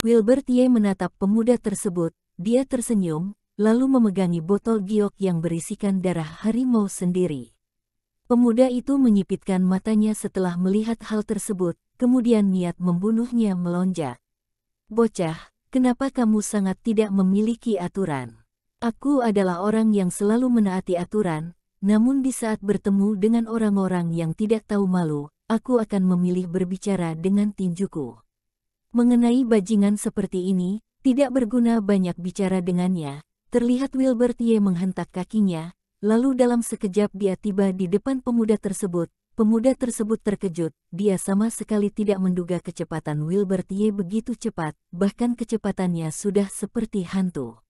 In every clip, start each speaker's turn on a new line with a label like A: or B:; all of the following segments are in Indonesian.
A: Wilbert Ye menatap pemuda tersebut, dia tersenyum, lalu memegangi botol giok yang berisikan darah harimau sendiri. Pemuda itu menyipitkan matanya setelah melihat hal tersebut, kemudian niat membunuhnya melonjak. Bocah, kenapa kamu sangat tidak memiliki aturan? Aku adalah orang yang selalu menaati aturan, namun di saat bertemu dengan orang-orang yang tidak tahu malu, aku akan memilih berbicara dengan tinjuku. Mengenai bajingan seperti ini, tidak berguna banyak bicara dengannya. Terlihat Wilbert Ye menghentak kakinya, lalu dalam sekejap dia tiba di depan pemuda tersebut. Pemuda tersebut terkejut, dia sama sekali tidak menduga kecepatan Wilbert Ye begitu cepat, bahkan kecepatannya sudah seperti hantu.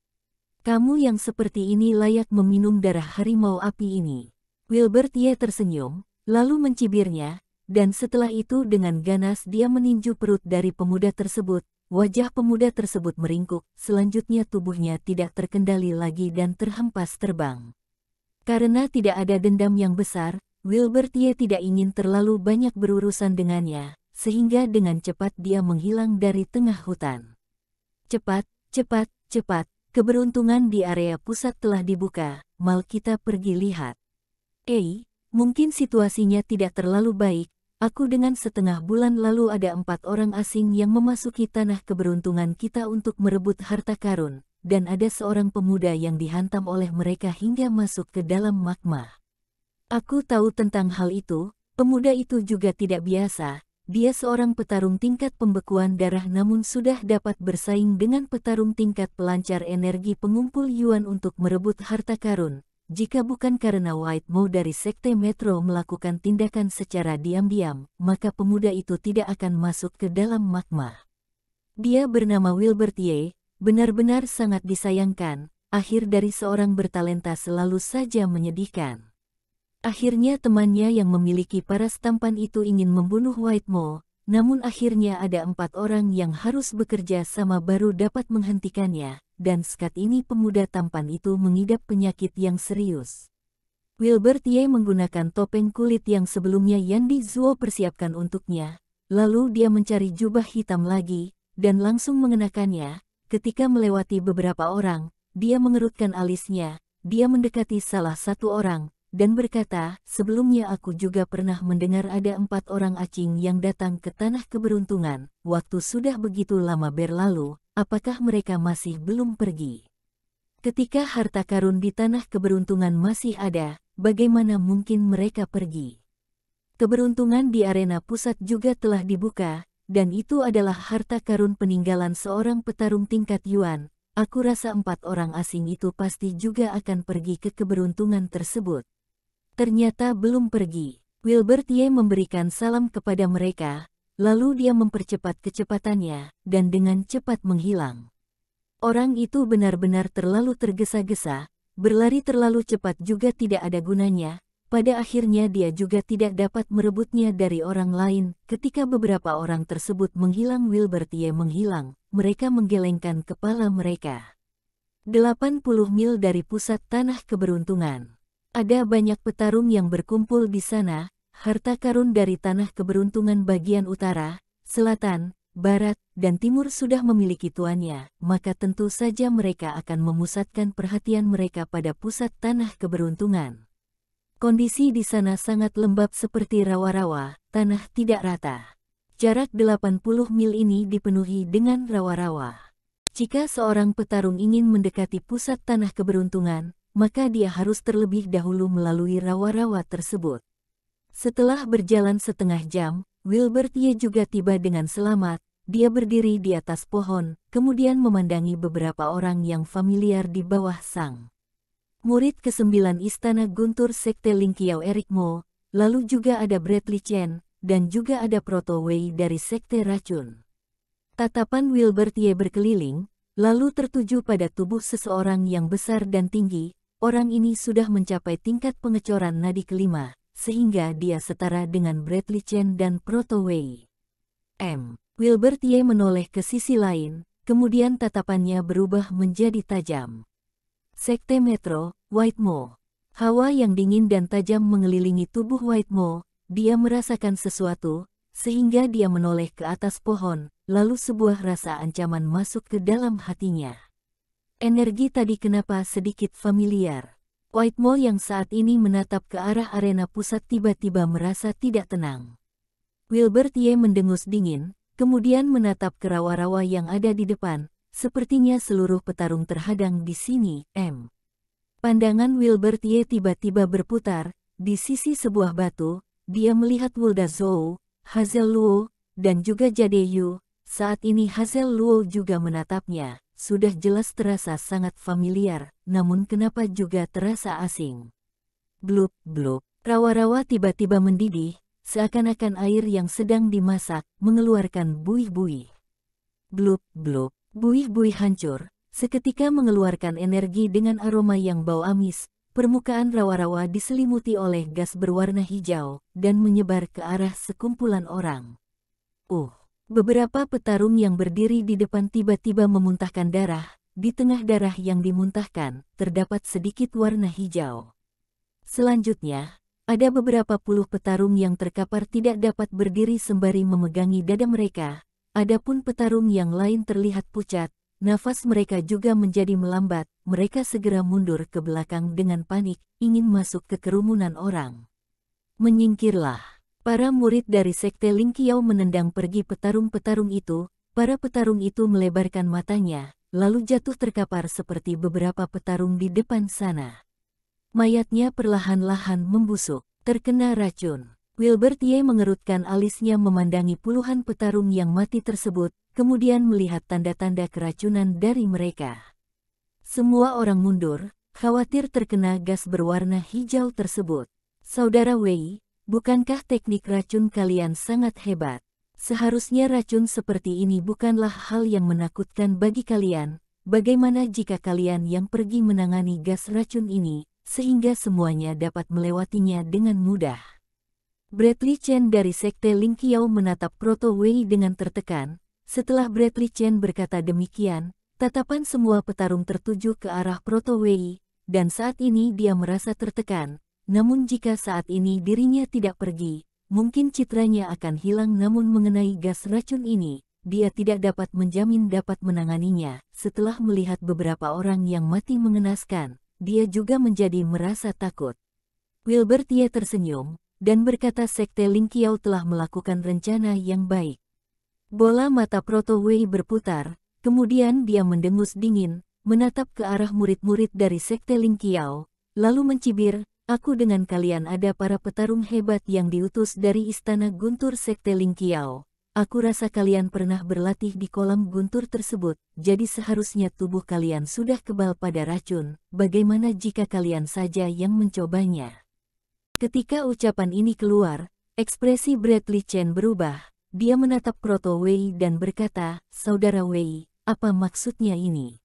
A: Kamu yang seperti ini layak meminum darah harimau api ini. Wilbert Ye tersenyum, lalu mencibirnya, dan setelah itu dengan ganas dia meninju perut dari pemuda tersebut. Wajah pemuda tersebut meringkuk, selanjutnya tubuhnya tidak terkendali lagi dan terhempas terbang. Karena tidak ada dendam yang besar, Wilbert Ye tidak ingin terlalu banyak berurusan dengannya, sehingga dengan cepat dia menghilang dari tengah hutan. Cepat, cepat, cepat, keberuntungan di area pusat telah dibuka, mal kita pergi lihat. Mungkin situasinya tidak terlalu baik. Aku dengan setengah bulan lalu ada 4 orang asing yang memasuki tanah keberuntungan kita untuk merebut harta karun, dan ada seorang pemuda yang dihantam oleh mereka hingga masuk ke dalam magma. Aku tahu tentang hal itu, pemuda itu juga tidak biasa, dia seorang petarung tingkat pembekuan darah namun sudah dapat bersaing dengan petarung tingkat pelancar energi pengumpul yuan untuk merebut harta karun. Jika bukan karena White Mo dari Sekte Metro melakukan tindakan secara diam-diam, maka pemuda itu tidak akan masuk ke dalam magma. Dia bernama Wilbert Ye, benar-benar sangat disayangkan, akhir dari seorang bertalenta selalu saja menyedihkan. Akhirnya temannya yang memiliki paras tampan itu ingin membunuh White Mo, namun akhirnya ada 4 orang yang harus bekerja sama baru dapat menghentikannya. Dan saat ini pemuda tampan itu mengidap penyakit yang serius. Wilbert Ye menggunakan topeng kulit yang sebelumnya Yandi Zuo persiapkan untuknya, lalu dia mencari jubah hitam lagi, dan langsung mengenakannya. Ketika melewati beberapa orang, dia mengerutkan alisnya, dia mendekati salah satu orang, dan berkata, sebelumnya aku juga pernah mendengar ada 4 orang acing yang datang ke tanah keberuntungan, waktu sudah begitu lama berlalu. Apakah mereka masih belum pergi? Ketika harta karun di tanah keberuntungan masih ada, bagaimana mungkin mereka pergi? Keberuntungan di arena pusat juga telah dibuka, dan itu adalah harta karun peninggalan seorang petarung tingkat yuan. Aku rasa 4 orang asing itu pasti juga akan pergi ke keberuntungan tersebut. Ternyata belum pergi. Wilbert Ye memberikan salam kepada mereka. Lalu dia mempercepat kecepatannya, dan dengan cepat menghilang. Orang itu benar-benar terlalu tergesa-gesa, berlari terlalu cepat juga tidak ada gunanya, pada akhirnya dia juga tidak dapat merebutnya dari orang lain. Ketika beberapa orang tersebut menghilang Wilbert Ye menghilang, mereka menggelengkan kepala mereka. 80 mil dari pusat tanah keberuntungan. Ada banyak petarung yang berkumpul di sana. Harta karun dari tanah keberuntungan bagian utara, selatan, barat, dan timur sudah memiliki tuannya, maka tentu saja mereka akan memusatkan perhatian mereka pada pusat tanah keberuntungan. Kondisi di sana sangat lembab seperti rawa-rawa, tanah tidak rata. Jarak 80 mil ini dipenuhi dengan rawa-rawa. Jika seorang petarung ingin mendekati pusat tanah keberuntungan, maka dia harus terlebih dahulu melalui rawa-rawa tersebut. Setelah berjalan setengah jam, Wilbert Ye juga tiba dengan selamat. Dia berdiri di atas pohon, kemudian memandangi beberapa orang yang familiar di bawah sang murid ke-9 Istana Guntur Sekte Ling Qiao Eric Mo, lalu juga ada Bradley Chen, dan juga ada Proto Wei dari Sekte Racun. Tatapan Wilbert Ye berkeliling, lalu tertuju pada tubuh seseorang yang besar dan tinggi. Orang ini sudah mencapai tingkat pengecoran nadi kelima, sehingga dia setara dengan Bradley Chen dan Proto Wei. Wilbert Ye menoleh ke sisi lain, kemudian tatapannya berubah menjadi tajam. Sekte Metro, White Mo. Hawa yang dingin dan tajam mengelilingi tubuh White Mo, dia merasakan sesuatu, sehingga dia menoleh ke atas pohon, lalu sebuah rasa ancaman masuk ke dalam hatinya. Energi tadi kenapa sedikit familiar. Whitemore yang saat ini menatap ke arah arena pusat tiba-tiba merasa tidak tenang. Wilbert Ye mendengus dingin, kemudian menatap ke rawa-rawa yang ada di depan. Sepertinya seluruh petarung terhadang di sini. Pandangan Wilbert Ye tiba-tiba berputar. Di sisi sebuah batu, dia melihat Wulda Zhou, Hazel Luo, dan juga Jade Yu. Saat ini Hazel Luo juga menatapnya. Sudah jelas terasa sangat familiar, namun kenapa juga terasa asing. Blup, blup. Rawa-rawa tiba-tiba mendidih, seakan-akan air yang sedang dimasak, mengeluarkan buih-buih. Blup, blup. Buih-buih hancur, seketika mengeluarkan energi dengan aroma yang bau amis. Permukaan rawa-rawa diselimuti oleh gas berwarna hijau, dan menyebar ke arah sekumpulan orang. Beberapa petarung yang berdiri di depan tiba-tiba memuntahkan darah. Di tengah darah yang dimuntahkan, terdapat sedikit warna hijau. Selanjutnya, ada beberapa puluh petarung yang terkapar tidak dapat berdiri sembari memegangi dada mereka. Adapun petarung yang lain terlihat pucat, nafas mereka juga menjadi melambat, mereka segera mundur ke belakang dengan panik, ingin masuk ke kerumunan orang. Menyingkirlah. Para murid dari Sekte Ling Qiao menendang pergi petarung-petarung itu, para petarung itu melebarkan matanya, lalu jatuh terkapar seperti beberapa petarung di depan sana. Mayatnya perlahan-lahan membusuk, terkena racun. Wilbert Ye mengerutkan alisnya memandangi puluhan petarung yang mati tersebut, kemudian melihat tanda-tanda keracunan dari mereka. Semua orang mundur, khawatir terkena gas berwarna hijau tersebut. Saudara Wei, bukankah teknik racun kalian sangat hebat? Seharusnya racun seperti ini bukanlah hal yang menakutkan bagi kalian. Bagaimana jika kalian yang pergi menangani gas racun ini, sehingga semuanya dapat melewatinya dengan mudah? Bradley Chen dari Sekte Ling Qiao menatap Proto Wei dengan tertekan. Setelah Bradley Chen berkata demikian, tatapan semua petarung tertuju ke arah Proto Wei, dan saat ini dia merasa tertekan. Namun jika saat ini dirinya tidak pergi, mungkin citranya akan hilang. Namun mengenai gas racun ini, dia tidak dapat menjamin dapat menanganinya. Setelah melihat beberapa orang yang mati mengenaskan, dia juga menjadi merasa takut. Wilbert Ye tersenyum dan berkata Sekte Ling Qiao telah melakukan rencana yang baik. Bola mata Proto Wei berputar, kemudian dia mendengus dingin, menatap ke arah murid-murid dari Sekte Ling Qiao, lalu mencibir, aku dengan kalian ada para petarung hebat yang diutus dari Istana Guntur Sekte Ling Qiao. Aku rasa kalian pernah berlatih di kolam guntur tersebut, jadi seharusnya tubuh kalian sudah kebal pada racun. Bagaimana jika kalian saja yang mencobanya? Ketika ucapan ini keluar, ekspresi Bradley Chen berubah. Dia menatap Proto Wei dan berkata, Saudara Wei, apa maksudnya ini?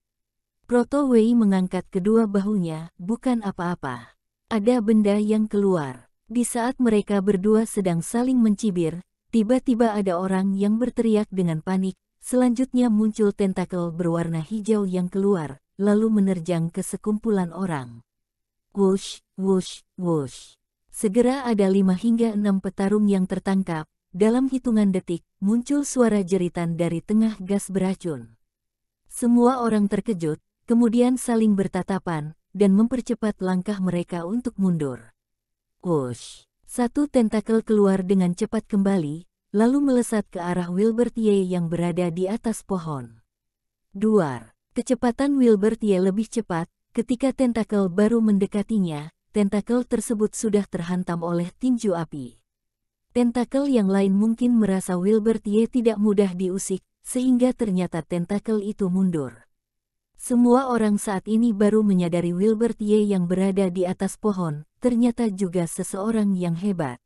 A: Proto Wei mengangkat kedua bahunya, bukan apa-apa. Ada benda yang keluar. Di saat mereka berdua sedang saling mencibir, tiba-tiba ada orang yang berteriak dengan panik. Selanjutnya muncul tentakel berwarna hijau yang keluar, lalu menerjang ke sekumpulan orang. Wush, wush, wush. Segera ada 5 hingga 6 petarung yang tertangkap. Dalam hitungan detik, muncul suara jeritan dari tengah gas beracun. Semua orang terkejut, kemudian saling bertatapan, dan mempercepat langkah mereka untuk mundur. Wush! Satu tentakel keluar dengan cepat kembali, lalu melesat ke arah Wilbert Ye yang berada di atas pohon. Duar! Kecepatan Wilbert Ye lebih cepat, ketika tentakel baru mendekatinya, tentakel tersebut sudah terhantam oleh tinju api. Tentakel yang lain mungkin merasa Wilbert Ye tidak mudah diusik, sehingga ternyata tentakel itu mundur. Semua orang saat ini baru menyadari Wilbert Ye yang berada di atas pohon, ternyata juga seseorang yang hebat.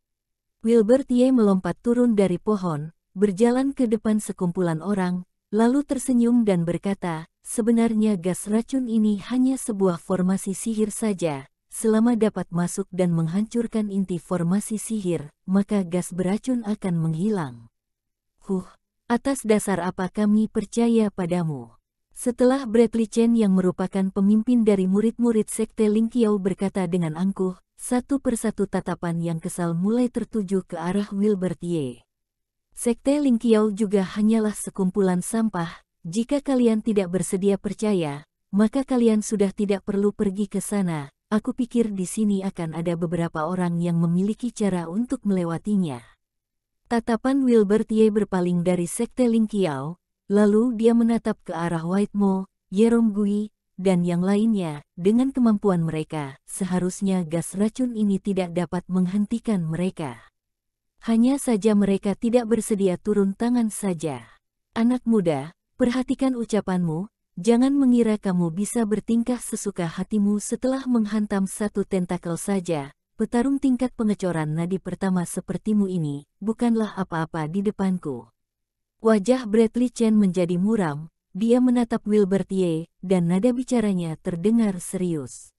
A: Wilbert Ye melompat turun dari pohon, berjalan ke depan sekumpulan orang, lalu tersenyum dan berkata, sebenarnya gas racun ini hanya sebuah formasi sihir saja. Selama dapat masuk dan menghancurkan inti formasi sihir, maka gas beracun akan menghilang. Atas dasar apa kami percaya padamu? Setelah Bradley Chen yang merupakan pemimpin dari murid-murid Sekte Ling Qiao berkata dengan angkuh, satu persatu tatapan yang kesal mulai tertuju ke arah Wilbert Ye. Sekte Lingqiao juga hanyalah sekumpulan sampah. Jika kalian tidak bersedia percaya, maka kalian sudah tidak perlu pergi ke sana. Aku pikir di sini akan ada beberapa orang yang memiliki cara untuk melewatinya. Tatapan Wilbert Ye berpaling dari Sekte Lingqiao, lalu dia menatap ke arah White Mo, Yerong Gui, dan yang lainnya. Dengan kemampuan mereka, seharusnya gas racun ini tidak dapat menghentikan mereka. Hanya saja mereka tidak bersedia turun tangan saja. Anak muda, perhatikan ucapanmu, jangan mengira kamu bisa bertingkah sesuka hatimu setelah menghantam satu tentakel saja. Petarung tingkat pengecoran nadi pertama sepertimu ini, bukanlah apa-apa di depanku. Wajah Bradley Chen menjadi muram, dia menatap Wilbert Ye, dan nada bicaranya terdengar serius.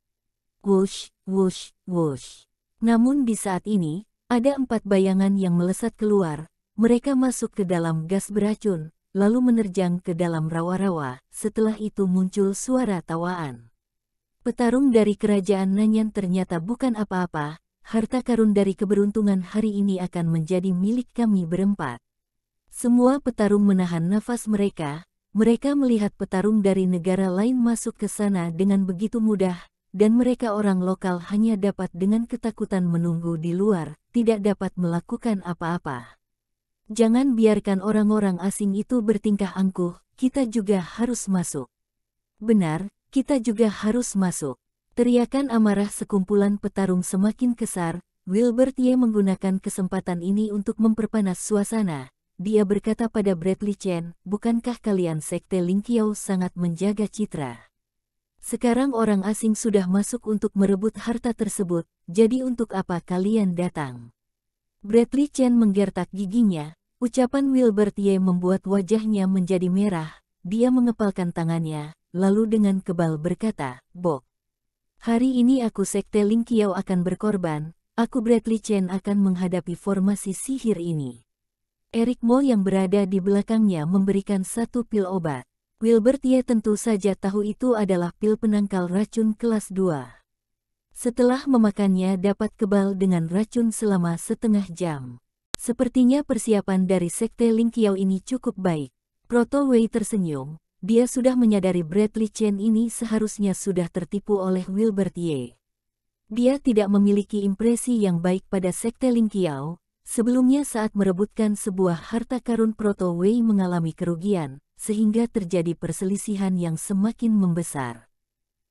A: Wush, wush, wush. Namun di saat ini, ada 4 bayangan yang melesat keluar, mereka masuk ke dalam gas beracun, lalu menerjang ke dalam rawa-rawa, setelah itu muncul suara tawaan. Petarung dari kerajaan Nanyan ternyata bukan apa-apa, harta karun dari keberuntungan hari ini akan menjadi milik kami berempat. Semua petarung menahan nafas mereka melihat petarung dari negara lain masuk ke sana dengan begitu mudah, dan mereka orang lokal hanya dapat dengan ketakutan menunggu di luar, tidak dapat melakukan apa-apa. Jangan biarkan orang-orang asing itu bertingkah angkuh, kita juga harus masuk. Benar, kita juga harus masuk. Teriakan amarah sekumpulan petarung semakin kesar. Wilbert Ye menggunakan kesempatan ini untuk memperpanas suasana. Dia berkata pada Bradley Chen, bukankah kalian Sekte Lingqiao sangat menjaga citra? Sekarang orang asing sudah masuk untuk merebut harta tersebut, jadi untuk apa kalian datang? Bradley Chen menggertak giginya, ucapan Wilbert Ye membuat wajahnya menjadi merah, dia mengepalkan tangannya, lalu dengan kebal berkata, Bok. Hari ini aku Sekte Lingqiao akan berkorban, aku Bradley Chen akan menghadapi formasi sihir ini. Eric Mo yang berada di belakangnya memberikan satu pil obat. Wilbert Ye tentu saja tahu itu adalah pil penangkal racun kelas 2. Setelah memakannya dapat kebal dengan racun selama setengah jam. Sepertinya persiapan dari Sekte Lingqiao ini cukup baik. Proto Wei tersenyum, dia sudah menyadari Bradley Chen ini seharusnya sudah tertipu oleh Wilbert Ye. Dia tidak memiliki impresi yang baik pada Sekte Lingqiao. Sebelumnya saat merebutkan sebuah harta karun Proto Wei mengalami kerugian, sehingga terjadi perselisihan yang semakin membesar.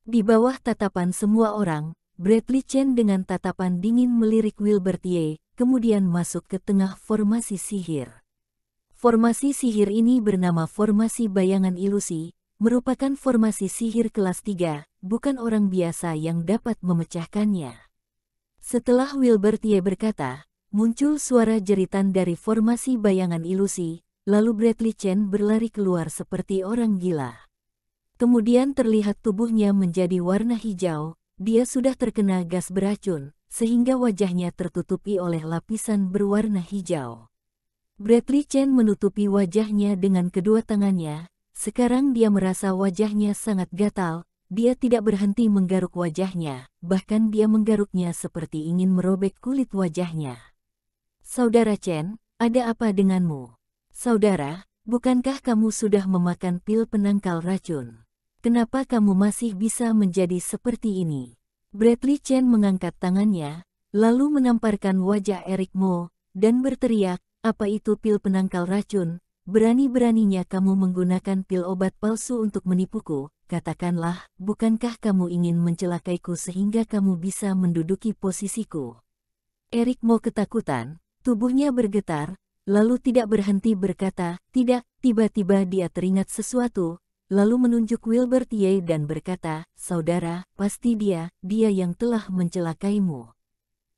A: Di bawah tatapan semua orang, Bradley Chen dengan tatapan dingin melirik Wilbert Ye, kemudian masuk ke tengah formasi sihir. Formasi sihir ini bernama Formasi Bayangan Ilusi, merupakan formasi sihir kelas 3, bukan orang biasa yang dapat memecahkannya. Setelah Wilbert Ye berkata, muncul suara jeritan dari Formasi Bayangan Ilusi, lalu Bradley Chen berlari keluar seperti orang gila. Kemudian terlihat tubuhnya menjadi warna hijau, dia sudah terkena gas beracun, sehingga wajahnya tertutupi oleh lapisan berwarna hijau. Bradley Chen menutupi wajahnya dengan kedua tangannya, sekarang dia merasa wajahnya sangat gatal, dia tidak berhenti menggaruk wajahnya, bahkan dia menggaruknya seperti ingin merobek kulit wajahnya. Saudara Chen, ada apa denganmu? Saudara, bukankah kamu sudah memakan pil penangkal racun? Kenapa kamu masih bisa menjadi seperti ini? Bradley Chen mengangkat tangannya, lalu menamparkan wajah Eric Mo, dan berteriak, apa itu pil penangkal racun? Berani-beraninya kamu menggunakan pil obat palsu untuk menipuku, katakanlah, bukankah kamu ingin mencelakaiku sehingga kamu bisa menduduki posisiku? Eric Mo ketakutan, tubuhnya bergetar, lalu tidak berhenti berkata, tidak, tiba-tiba dia teringat sesuatu, lalu menunjuk Wilbert Ye dan berkata, saudara, pasti dia yang telah mencelakaimu.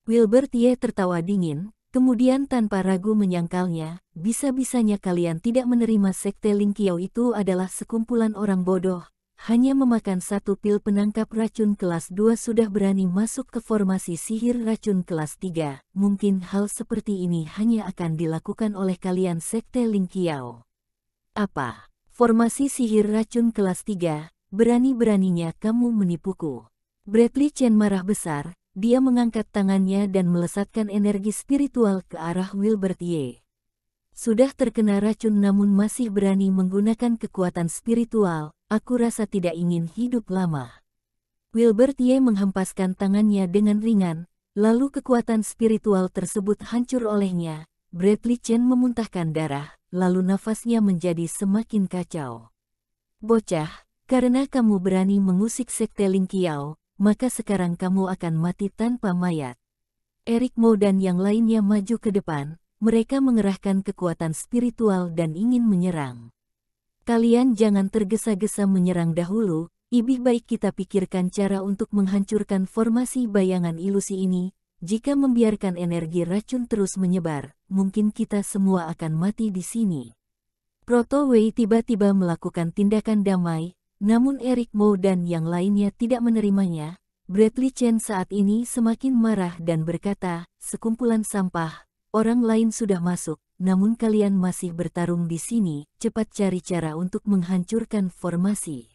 A: Wilbert Ye tertawa dingin, kemudian tanpa ragu menyangkalnya, bisa-bisanya kalian tidak menerima Sekte Lingqiao itu adalah sekumpulan orang bodoh, hanya memakan satu pil penangkap racun kelas 2 sudah berani masuk ke formasi sihir racun kelas 3. Mungkin hal seperti ini hanya akan dilakukan oleh kalian Sekte Lingqiao. Apa? Formasi sihir racun kelas 3, berani-beraninya kamu menipuku. Bradley Chen marah besar, dia mengangkat tangannya dan melesatkan energi spiritual ke arah Wilbert Ye. Sudah terkena racun namun masih berani menggunakan kekuatan spiritual, aku rasa tidak ingin hidup lama. Wilbert Ye menghempaskan tangannya dengan ringan, lalu kekuatan spiritual tersebut hancur olehnya. Bradley Chen memuntahkan darah, lalu nafasnya menjadi semakin kacau. Bocah, karena kamu berani mengusik sekte Ling Qiao, maka sekarang kamu akan mati tanpa mayat. Eric Mo dan yang lainnya maju ke depan, mereka mengerahkan kekuatan spiritual dan ingin menyerang. Kalian jangan tergesa-gesa menyerang dahulu, lebih baik kita pikirkan cara untuk menghancurkan formasi bayangan ilusi ini. Jika membiarkan energi racun terus menyebar, mungkin kita semua akan mati di sini. Proto Wei tiba-tiba melakukan tindakan damai, namun Eric Mo dan yang lainnya tidak menerimanya. Bradley Chen saat ini semakin marah dan berkata, sekumpulan sampah, orang lain sudah masuk, namun kalian masih bertarung di sini, cepat cari cara untuk menghancurkan formasi.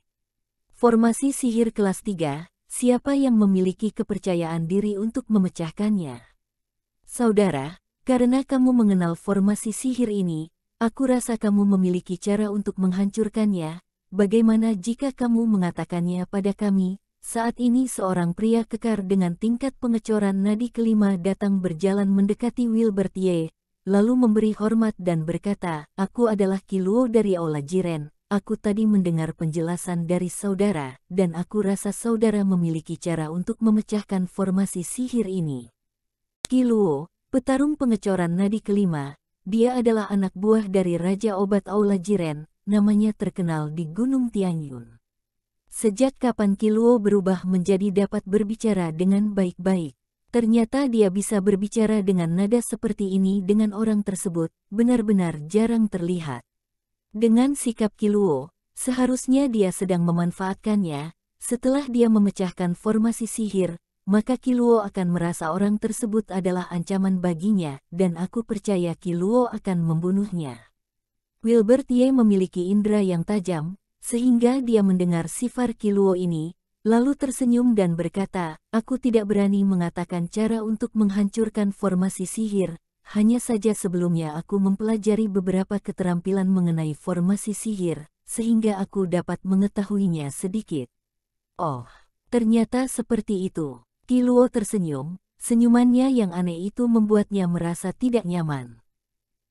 A: Formasi sihir kelas 3, siapa yang memiliki kepercayaan diri untuk memecahkannya? Saudara, karena kamu mengenal formasi sihir ini, aku rasa kamu memiliki cara untuk menghancurkannya. Bagaimana jika kamu mengatakannya pada kami? Saat ini seorang pria kekar dengan tingkat pengecoran nadi kelima datang berjalan mendekati Wilbert Ye, lalu memberi hormat dan berkata, aku adalah Qi Luo dari Aula Jiren. Aku tadi mendengar penjelasan dari saudara, dan aku rasa saudara memiliki cara untuk memecahkan formasi sihir ini. Qi Luo, petarung pengecoran nadi kelima, dia adalah anak buah dari Raja Obat Aula Jiren, namanya terkenal di Gunung Tianyun. Sejak kapan Qi Luo berubah menjadi dapat berbicara dengan baik-baik? Ternyata dia bisa berbicara dengan nada seperti ini dengan orang tersebut, benar-benar jarang terlihat. Dengan sikap Qi Luo, seharusnya dia sedang memanfaatkannya. Setelah dia memecahkan formasi sihir, maka Qi Luo akan merasa orang tersebut adalah ancaman baginya, dan aku percaya Qi Luo akan membunuhnya. Wilbert Ye memiliki indera yang tajam, sehingga dia mendengar sifar Qi Luo ini, lalu tersenyum dan berkata, aku tidak berani mengatakan cara untuk menghancurkan formasi sihir. Hanya saja sebelumnya aku mempelajari beberapa keterampilan mengenai formasi sihir, sehingga aku dapat mengetahuinya sedikit. Oh, ternyata seperti itu. Qi Luo tersenyum, senyumannya yang aneh itu membuatnya merasa tidak nyaman.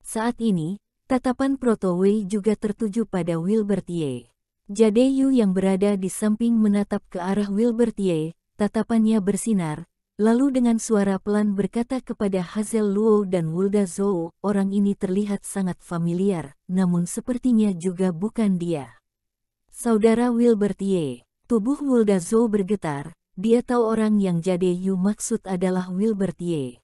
A: Saat ini, tatapan Proto Wei juga tertuju pada Wilbert Ye. Jade Yu yang berada di samping menatap ke arah Wilbert Ye, tatapannya bersinar. Lalu dengan suara pelan berkata kepada Hazel Luo dan Wulda Zhou, orang ini terlihat sangat familiar, namun sepertinya juga bukan dia. Saudara Wilbert Ye, tubuh Wulda Zhou bergetar, dia tahu orang yang Jade Yu maksud adalah Wilbert Ye.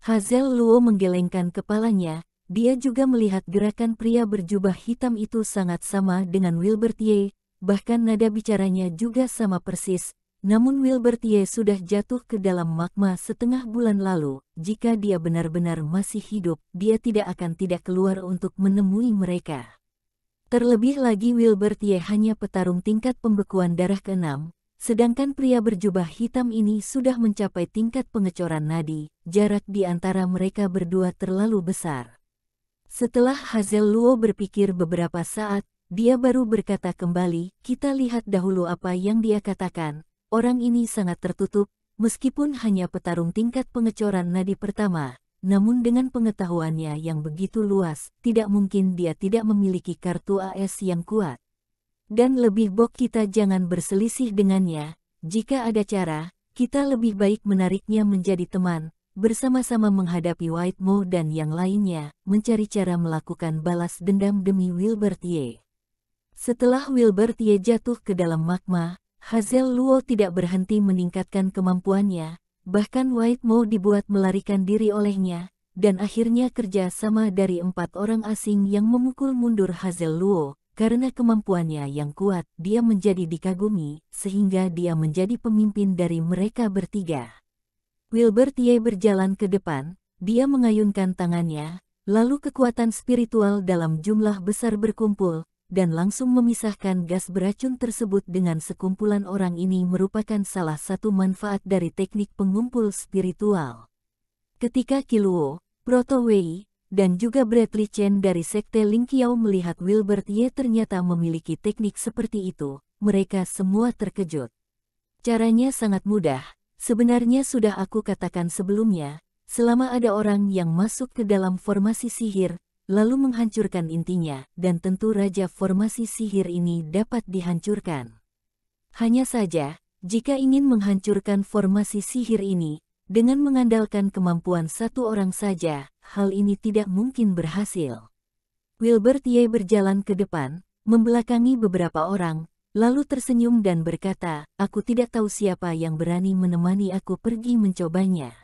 A: Hazel Luo menggelengkan kepalanya, dia juga melihat gerakan pria berjubah hitam itu sangat sama dengan Wilbert Ye, bahkan nada bicaranya juga sama persis. Namun Wilbert Ye sudah jatuh ke dalam magma setengah bulan lalu. Jika dia benar-benar masih hidup, dia tidak akan tidak keluar untuk menemui mereka. Terlebih lagi Wilbert Ye hanya petarung tingkat pembekuan darah ke-6, sedangkan pria berjubah hitam ini sudah mencapai tingkat pengecoran nadi. Jarak di antara mereka berdua terlalu besar. Setelah Hazel Luo berpikir beberapa saat, dia baru berkata kembali, kita lihat dahulu apa yang dia katakan. Orang ini sangat tertutup, meskipun hanya petarung tingkat pengecoran nadi pertama, namun dengan pengetahuannya yang begitu luas, tidak mungkin dia tidak memiliki kartu AS yang kuat. Dan lebih baik kita jangan berselisih dengannya, jika ada cara, kita lebih baik menariknya menjadi teman, bersama-sama menghadapi White Mo dan yang lainnya, mencari cara melakukan balas dendam demi Wilbert Ye. Setelah Wilbert Ye jatuh ke dalam magma, Hazel Luo tidak berhenti meningkatkan kemampuannya, bahkan White Mo dibuat melarikan diri olehnya, dan akhirnya kerja sama dari 4 orang asing yang memukul mundur Hazel Luo. Karena kemampuannya yang kuat, dia menjadi dikagumi, sehingga dia menjadi pemimpin dari mereka bertiga. Wilbert Ye berjalan ke depan, dia mengayunkan tangannya, lalu kekuatan spiritual dalam jumlah besar berkumpul, dan langsung memisahkan gas beracun tersebut dengan sekumpulan orang ini merupakan salah satu manfaat dari teknik pengumpul spiritual. Ketika Qi Luo, Proto Wei, dan juga Bradley Chen dari Sekte Lingqiao melihat Wilbert Ye ternyata memiliki teknik seperti itu, mereka semua terkejut. Caranya sangat mudah, sebenarnya sudah aku katakan sebelumnya, selama ada orang yang masuk ke dalam formasi sihir, lalu menghancurkan intinya, dan tentu Raja Formasi Sihir ini dapat dihancurkan. Hanya saja, jika ingin menghancurkan formasi sihir ini, dengan mengandalkan kemampuan satu orang saja, hal ini tidak mungkin berhasil. Wilbert Ye berjalan ke depan, membelakangi beberapa orang, lalu tersenyum dan berkata, aku tidak tahu siapa yang berani menemani aku pergi mencobanya.